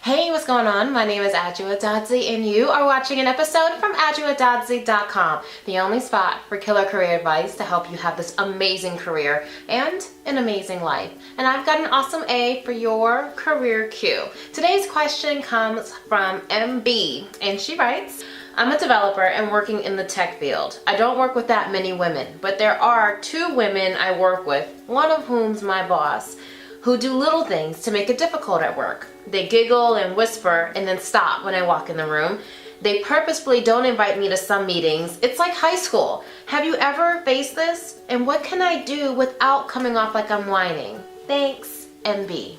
Hey, what's going on? My name is Adwoa, and you are watching an episode from adwoa.com, the only spot for killer career advice to help you have this amazing career and an amazing life. And I've got an awesome A for your career Q. Today's question comes from MB, and she writes, I'm a developer and working in the tech field. I don't work with that many women, but there are 2 women I work with, one of whom's my boss, who do little things to make it difficult at work. They giggle and whisper and then stop when I walk in the room. They purposefully don't invite me to some meetings. It's like high school. Have you ever faced this? And what can I do without coming off like I'm whining? Thanks, MB.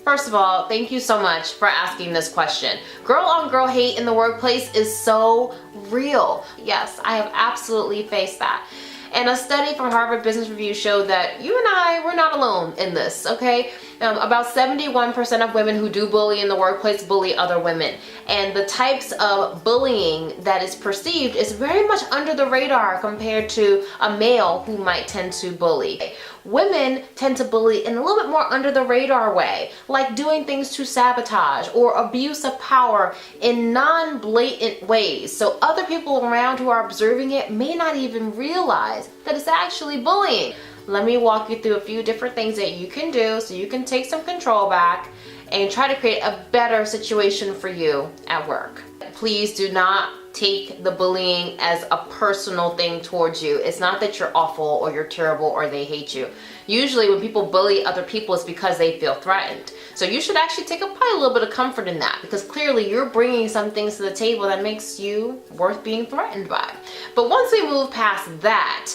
First of all, thank you so much for asking this question. Girl on girl hate in the workplace is so real. Yes, I have absolutely faced that. And a study from Harvard Business Review showed that you and I, we're not alone in this, okay? About 71% of women who do bully in the workplace bully other women. And the types of bullying that is perceived is very much under the radar compared to a male who might tend to bully. Women tend to bully in a little bit more under the radar way, like doing things to sabotage or abuse of power in non-blatant ways. So other people around who are observing it may not even realize that it's actually bullying. Let me walk you through a few different things that you can do so you can take some control back and try to create a better situation for you at work. Please do not take the bullying as a personal thing towards you. It's not that you're awful or you're terrible or they hate you. Usually when people bully other people, it's because they feel threatened. So you should actually take probably a little bit of comfort in that, because clearly you're bringing some things to the table that makes you worth being threatened by. But once we move past that,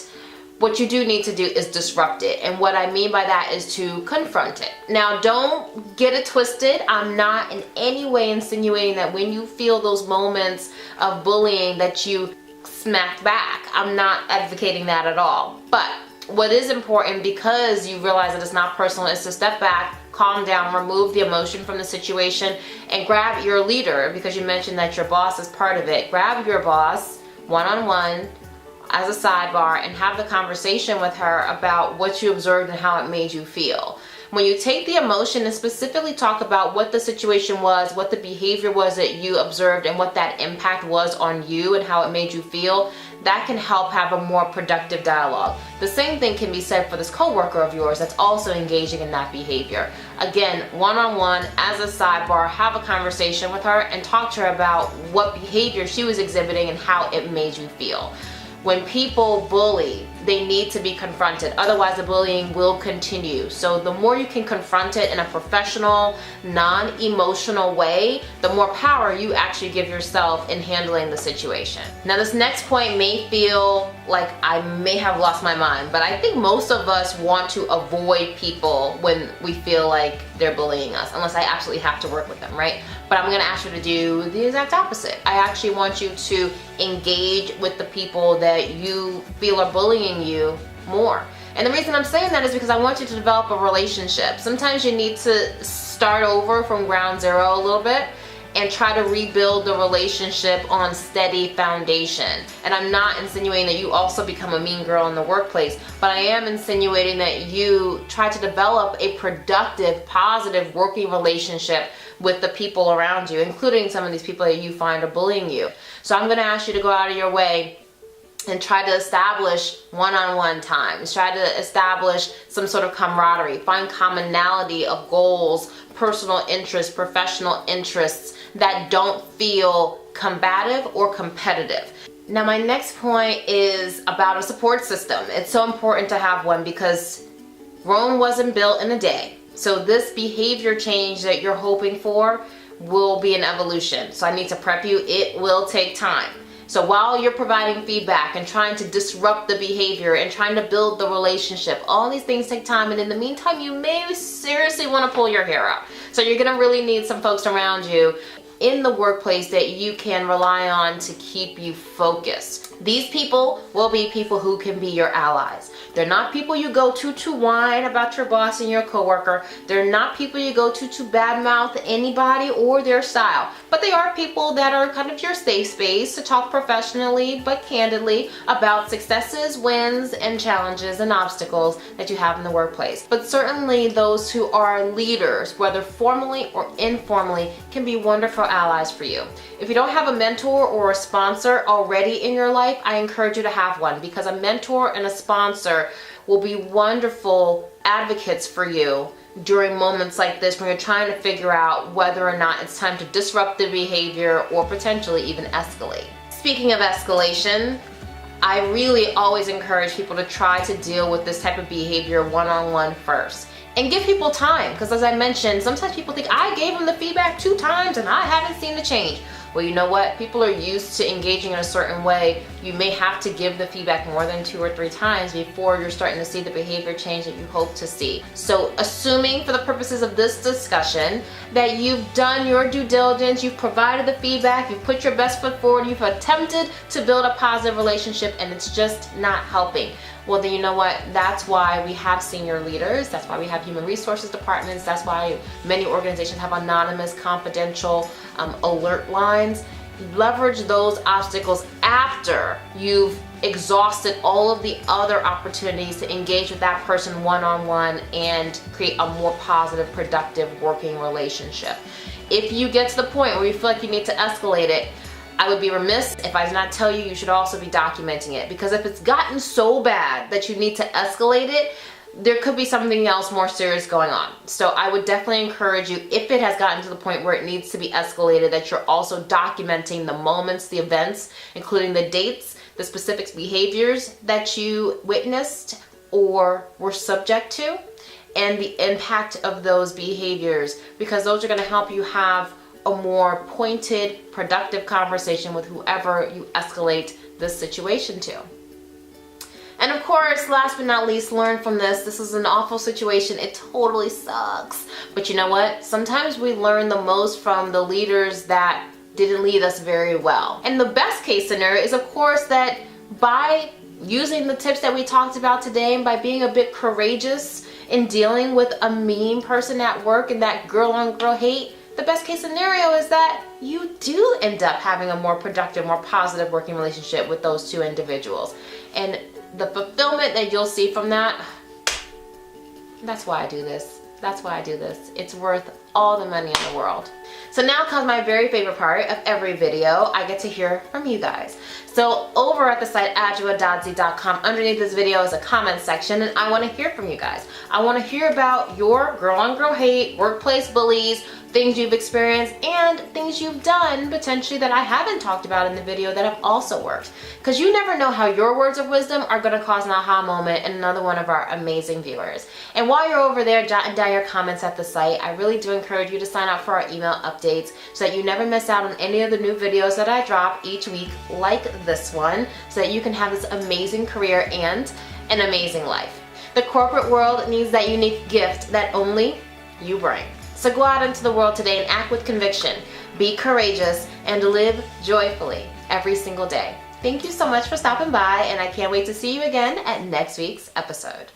what you do need to do is disrupt it. And what I mean by that is to confront it. Now, don't get it twisted. I'm not in any way insinuating that when you feel those moments of bullying that you smack back. I'm not advocating that at all. But what is important, because you realize that it's not personal, is to step back, calm down, remove the emotion from the situation, and grab your leader, because you mentioned that your boss is part of it. Grab your boss one-on-one, as a sidebar, and have the conversation with her about what you observed and how it made you feel. When you take the emotion and specifically talk about what the situation was, what the behavior was that you observed, and what that impact was on you and how it made you feel, that can help have a more productive dialogue. The same thing can be said for this coworker of yours that's also engaging in that behavior. Again, one-on-one, as a sidebar, have a conversation with her and talk to her about what behavior she was exhibiting and how it made you feel. When people bully, they need to be confronted. Otherwise, the bullying will continue. So the more you can confront it in a professional, non-emotional way, the more power you actually give yourself in handling the situation. Now, this next point may feel like I may have lost my mind, but I think most of us want to avoid people when we feel like they're bullying us, unless I absolutely have to work with them, right? But I'm gonna ask you to do the exact opposite. I actually want you to engage with the people that you feel are bullying you more. And the reason I'm saying that is because I want you to develop a relationship. Sometimes you need to start over from ground zero a little bit and try to rebuild the relationship on steady foundation. And I'm not insinuating that you also become a mean girl in the workplace, but I am insinuating that you try to develop a productive, positive working relationship with the people around you, including some of these people that you find are bullying you. So I'm gonna ask you to go out of your way and try to establish one-on-one times. Try to establish some sort of camaraderie. Find commonality of goals, personal interests, professional interests that don't feel combative or competitive. Now, my next point is about a support system. It's so important to have one because Rome wasn't built in a day. So this behavior change that you're hoping for will be an evolution. So I need to prep you. It will take time. So while you're providing feedback and trying to disrupt the behavior and trying to build the relationship, all these things take time. And in the meantime, you may seriously want to pull your hair out. So you're going to really need some folks around you in the workplace that you can rely on to keep you focused. These people will be people who can be your allies. They're not people you go to whine about your boss and your coworker. They're not people you go to badmouth anybody or their style. But they are people that are kind of your safe space to talk professionally but candidly about successes, wins, and challenges and obstacles that you have in the workplace. But certainly those who are leaders, whether formally or informally, can be wonderful allies for you. If you don't have a mentor or a sponsor already in your life, I encourage you to have one, because a mentor and a sponsor will be wonderful advocates for you during moments like this when you're trying to figure out whether or not it's time to disrupt the behavior or potentially even escalate. Speaking of escalation, I really always encourage people to try to deal with this type of behavior one-on-one first. And give people time, because as I mentioned, sometimes people think, I gave them the feedback 2 times and I haven't seen the change. Well, you know what? People are used to engaging in a certain way. You may have to give the feedback more than 2 or 3 times before you're starting to see the behavior change that you hope to see. So assuming for the purposes of this discussion that you've done your due diligence, you've provided the feedback, you've put your best foot forward, you've attempted to build a positive relationship, and it's just not helping. Well, then you know what? That's why we have senior leaders. That's why we have human resources departments. That's why many organizations have anonymous, confidential alert lines. Leverage those obstacles after you've exhausted all of the other opportunities to engage with that person one-on-one and create a more positive, productive working relationship. If you get to the point where you feel like you need to escalate it, I would be remiss if I did not tell you should also be documenting it, because if it's gotten so bad that you need to escalate it, there could be something else more serious going on. So I would definitely encourage you, if it has gotten to the point where it needs to be escalated, that you're also documenting the moments, the events, including the dates, the specific behaviors that you witnessed or were subject to, and the impact of those behaviors, because those are going to help you have a more pointed, productive conversation with whoever you escalate this situation to. And of course, last but not least, learn from this. This is an awful situation. It totally sucks. But you know what? Sometimes we learn the most from the leaders that didn't lead us very well. And the best case scenario is, of course, that by using the tips that we talked about today and by being a bit courageous in dealing with a mean person at work and that girl-on-girl hate, the best case scenario is that you do end up having a more productive, more positive working relationship with those 2 individuals. And the fulfillment that you'll see from that, that's why I do this. That's why I do this. It's worth all the money in the world. So now comes my very favorite part of every video. I get to hear from you guys. So over at the site adwoa.z.com, underneath this video is a comment section, and I want to hear from you guys. I want to hear about your girl-on-girl hate, workplace bullies, things you've experienced, and things you've done potentially that I haven't talked about in the video that have also worked. Because you never know how your words of wisdom are going to cause an aha moment in another one of our amazing viewers. And while you're over there jotting down your comments at the site, I really do encourage you to sign up for our email updates so that you never miss out on any of the new videos that I drop each week, like this one, so that you can have this amazing career and an amazing life. The corporate world needs that unique gift that only you bring. So go out into the world today and act with conviction, be courageous, and live joyfully every single day. Thank you so much for stopping by, and I can't wait to see you again at next week's episode.